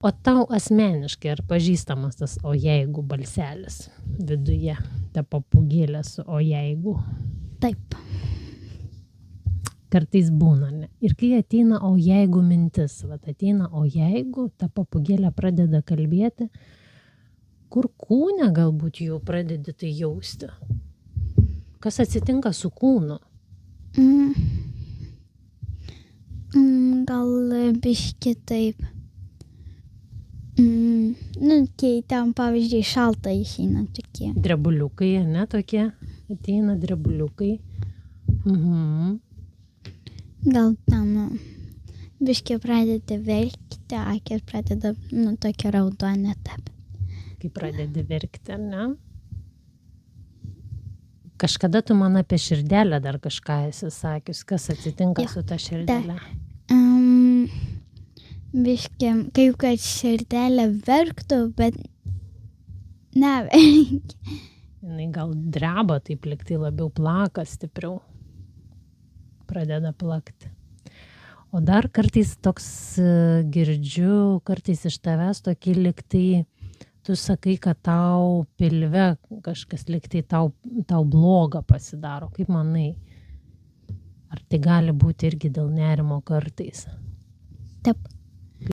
O tau asmeniškai ar pažįstamas tas o jeigu balselis viduje, ta papūgėlė su o jeigu? Taip. Kartais būna, ne? Ir kai ateina o jeigu mintis, vat ateina o jeigu, ta papūgėlė pradeda kalbėti, kur kūne galbūt jau pradedi tai jausti? Kas atsitinka su kūnu? Gal biški taip. Kai ten, pavyzdžiui, šalta išeina tokie. Drebuliukai, ne tokie? Ateina drebuliukai. Gal ten biški pradedi verkti, akis pradeda, tokia raudonė tapti. Kai pradedi verkti, ar ne? Kažkada tu man apie širdelę dar kažką esi sakius. Kas atsitinka su ta širdelė? Biški, kaip kad širdelė verktų, bet neverkia. Jinai gal dreba, taip lyg tai labiau plaka stipriau. Pradeda plakti. O dar kartais toks girdžiu, kartais iš tavęs tokį lyg tai tu sakai, kad tau pilve kažkas lyg tai tau bloga pasidaro. Kaip manai? Ar tai gali būti irgi dėl nerimo kartais? Taip.